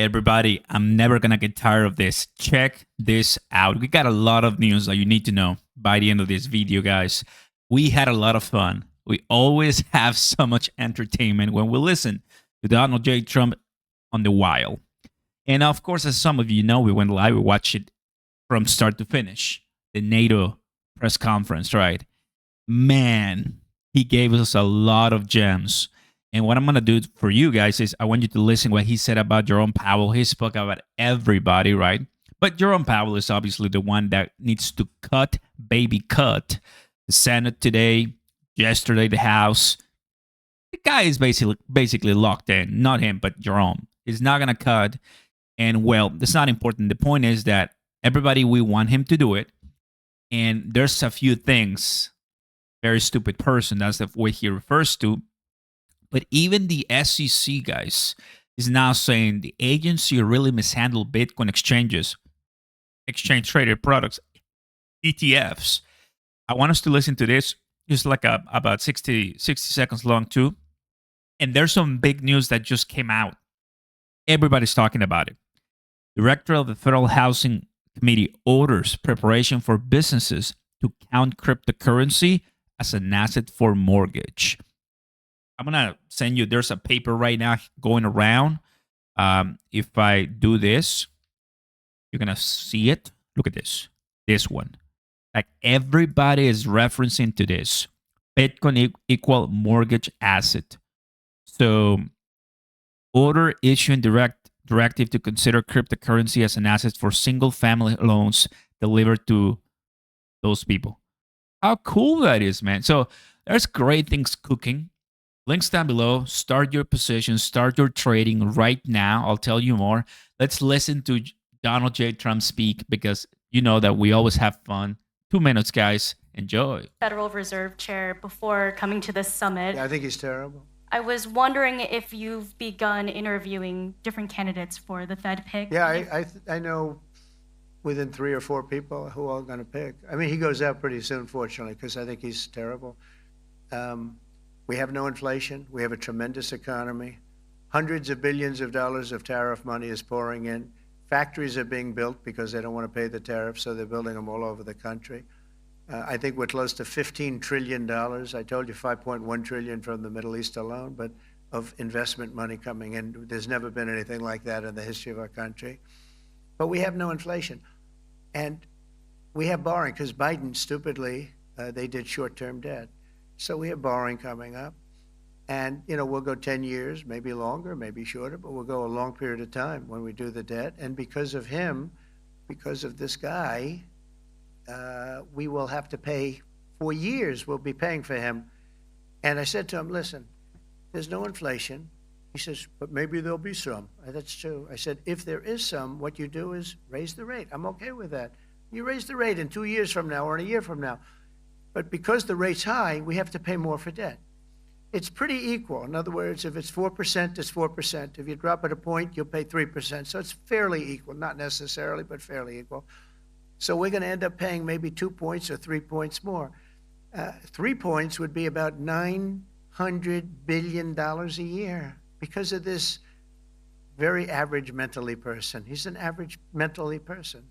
Everybody, I'm never going to get tired of this. Check this out. We got a lot of news that you need to know by the end of this video, guys. We had a lot of fun. We always have so much entertainment when we listen to Donald J. Trump on the Wild. And of course, as some of you know, we went live. We watched it from start to finish. The NATO press conference, right? Man, he gave us a lot of gems. And what I'm going to do for you guys is I want you to listen what he said about Jerome Powell. He spoke about everybody, right? But Jerome Powell is obviously the one that needs to cut, baby, cut. The Senate today, yesterday, the House. The guy is basically locked in. Not him, but Jerome. He's not going to cut. And, well, that's not important. The point is that everybody, we want him to do it. And there's a few things. Very stupid person. That's the way he refers to. But even the SEC, guys, is now saying the agency really mishandled Bitcoin exchanges, exchange traded products, ETFs. I want us to listen to this, just like about 60 seconds long too. And there's some big news that just came out. Everybody's talking about it. Director of the Federal Housing Committee orders preparation for businesses to count cryptocurrency as an asset for mortgage. I'm going to send you, there's a paper right now going around. If I do this, you're going to see it. Look at this one. Like everybody is referencing to this. Bitcoin equal mortgage asset. So order issuing directive to consider cryptocurrency as an asset for single family loans delivered to those people. How cool that is, man. So there's great things cooking. Links down below. Start your position. Start your trading right now. I'll tell you more. Let's listen to Donald J. Trump speak because you know that we always have fun. 2 minutes, guys. Enjoy. Federal Reserve Chair before coming to this summit. Yeah, I think he's terrible. I was wondering if you've begun interviewing different candidates for the Fed pick. Yeah, I know within 3 or 4 people who are going to pick. I mean, he goes out pretty soon, fortunately, because I think he's terrible. We have no inflation. We have a tremendous economy. Hundreds of billions of dollars of tariff money is pouring in. Factories are being built because they don't want to pay the tariffs, so they're building them all over the country. I think we're close to $15 trillion. I told you 5.1 trillion from the Middle East alone, but of investment money coming in. There's never been anything like that in the history of our country. But we have no inflation. And we have borrowing because Biden, stupidly, they did short-term debt. So we have borrowing coming up. And, you know, we'll go 10 years, maybe longer, maybe shorter, but we'll go a long period of time when we do the debt. And because of him, because of this guy, we will have to pay for years. We'll be paying for him. And I said to him, listen, there's no inflation. He says, but maybe there'll be some. That's true. I said, if there is some, what you do is raise the rate. I'm okay with that. You raise the rate in 2 years from now or in a year from now. But because the rate's high, we have to pay more for debt. It's pretty equal. In other words, if it's 4%, it's 4%. If you drop it a point, you'll pay 3%. So it's fairly equal, not necessarily, but fairly equal. So we're going to end up paying maybe 2 points or 3 points more. 3 points would be about $900 billion a year because of this very average mentally person. He's an average mentally person.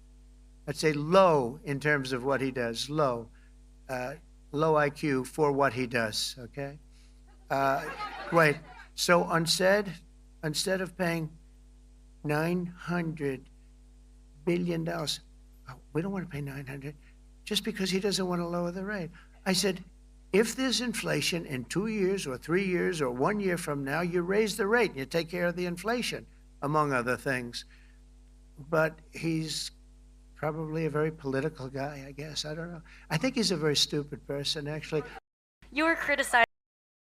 I'd say low in terms of what he does, low. Low IQ for what he does, okay? Wait, so instead of paying $900 billion, we don't want to pay 900 just because he doesn't want to lower the rate. I said, if there's inflation in 2 years or 3 years or 1 year from now, you raise the rate and you take care of the inflation, among other things. But he's probably a very political guy, I guess. I don't know. I think he's a very stupid person, actually. You were criticized.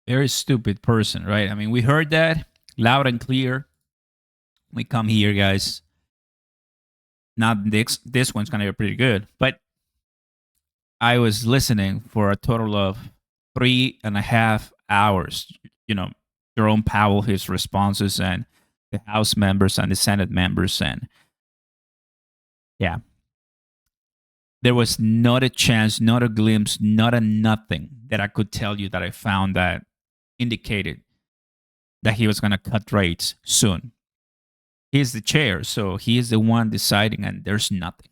Very stupid person, right? I mean, we heard that loud and clear. We come here, guys. Now, this one's going to be pretty good. But I was listening for a total of 3.5 hours. You know, Jerome Powell, his responses, and the House members and the Senate members. And yeah, there was not a chance, not a glimpse, not a nothing that I could tell you that I found that indicated that he was going to cut rates soon. He's the chair, so he is the one deciding, and there's nothing.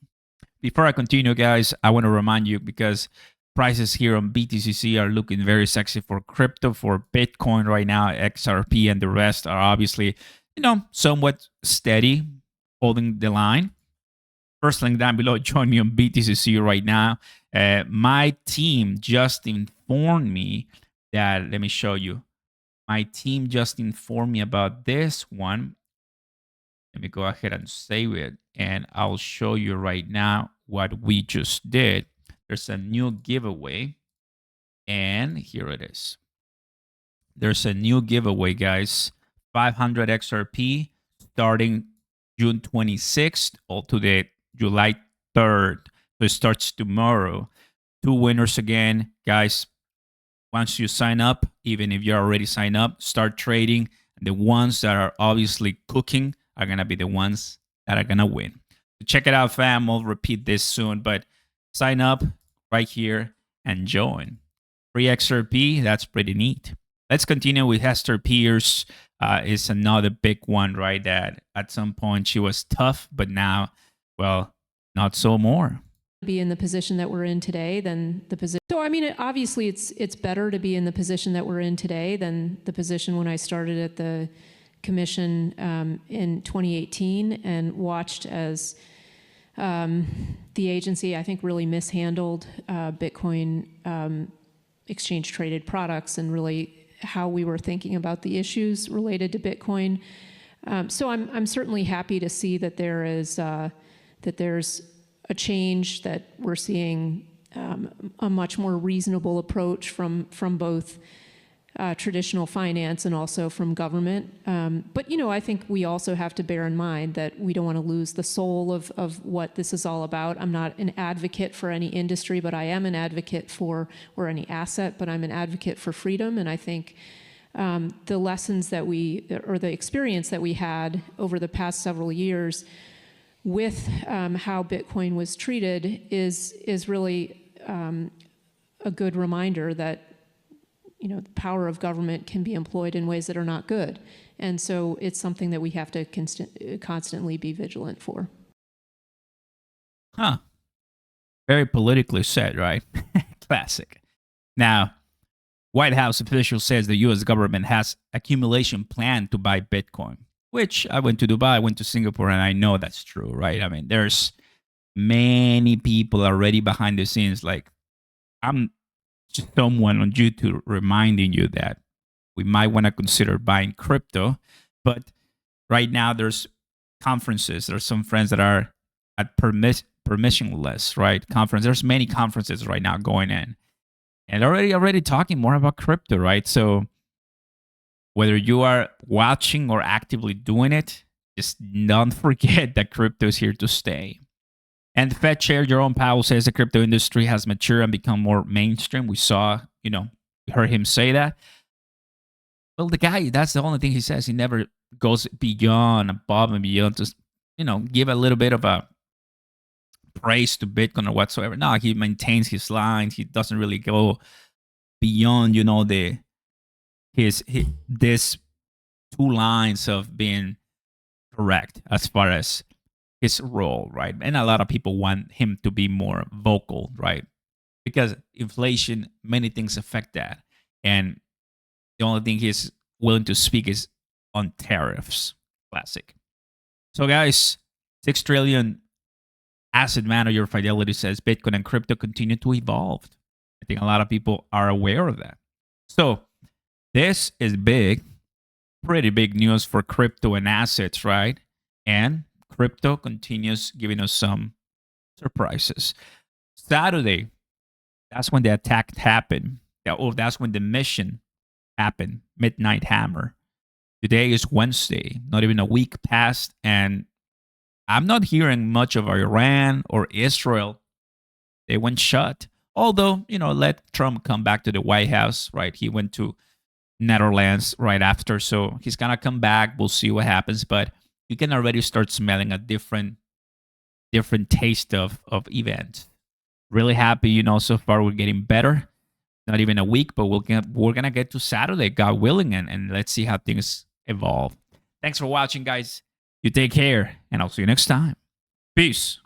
Before I continue, guys, I want to remind you because prices here on BTCC are looking very sexy for crypto, for Bitcoin right now. XRP and the rest are obviously, somewhat steady, holding the line. First link down below. Join me on BTCC right now. My team just informed me that, let me show you. My team just informed me about this one. Let me go ahead and save it, and I'll show you right now what we just did. There's a new giveaway, and here it is. There's a new giveaway, guys. 500 XRP starting June 26th all to the July 3rd. So it starts tomorrow. 2 winners again, guys. Once you sign up, even if you're already signed up, start trading. The ones that are obviously cooking are going to be the ones that are going to win. So check it out, fam. I'll repeat this soon, but sign up right here and join. Free XRP, that's pretty neat. Let's continue with Hester Pierce. Is another big one, right? That at some point she was tough, but now, well, not so more. Be in the position that we're in today than the position. So I mean, obviously, it's better to be in the position that we're in today than the position when I started at the commission in 2018 and watched as the agency, I think, really mishandled Bitcoin exchange traded products and really how we were thinking about the issues related to Bitcoin. So I'm certainly happy to see that there's a change, that we're seeing a much more reasonable approach from both traditional finance and also from government. But I think we also have to bear in mind that we don't want to lose the soul of what this is all about. I'm not an advocate for any industry, but I am an advocate for, or any asset, but I'm an advocate for freedom. And I think the lessons that or the experience that we had over the past several years with how Bitcoin was treated is really a good reminder that the power of government can be employed in ways that are not good, and so it's something that we have to constantly be vigilant for. Huh? Very politically said, right? Classic. Now, White House official says the U.S. government has accumulation plan to buy Bitcoin. Which I went to Dubai, I went to Singapore, and I know that's true, right? I mean, there's many people already behind the scenes. Like, I'm just someone on YouTube reminding you that we might want to consider buying crypto. But right now, there's conferences. There's some friends that are at permissionless, right? Conference. There's many conferences right now going in, and already talking more about crypto, right? So whether you are watching or actively doing it, just don't forget that crypto is here to stay. And the Fed Chair Jerome Powell says the crypto industry has matured and become more mainstream. We saw, we heard him say that. Well, the guy, that's the only thing he says. He never goes above and beyond to, give a little bit of a praise to Bitcoin or whatsoever. No, he maintains his lines. He doesn't really go beyond, this 2 lines of being correct as far as his role, right? And a lot of people want him to be more vocal, right? Because inflation, many things affect that. And the only thing he's willing to speak is on tariffs. Classic. So guys, 6 trillion asset manager Fidelity says Bitcoin and crypto continue to evolve. I think a lot of people are aware of that. So this is big, pretty big news for crypto and assets, right? And crypto continues giving us some surprises. Saturday, that's when the attack happened. That's when the mission happened, Midnight Hammer. Today is Wednesday, not even a week passed, and I'm not hearing much of Iran or Israel. They went shut. Although, let Trump come back to the White House, right? He went to Netherlands right after, so he's gonna come back. We'll see what happens, but you can already start smelling a different taste of events. Really happy, so far we're getting better. Not even a week, but we're gonna get to Saturday, God willing, and let's see how things evolve. Thanks for watching, guys. You take care, and I'll see you next time. Peace.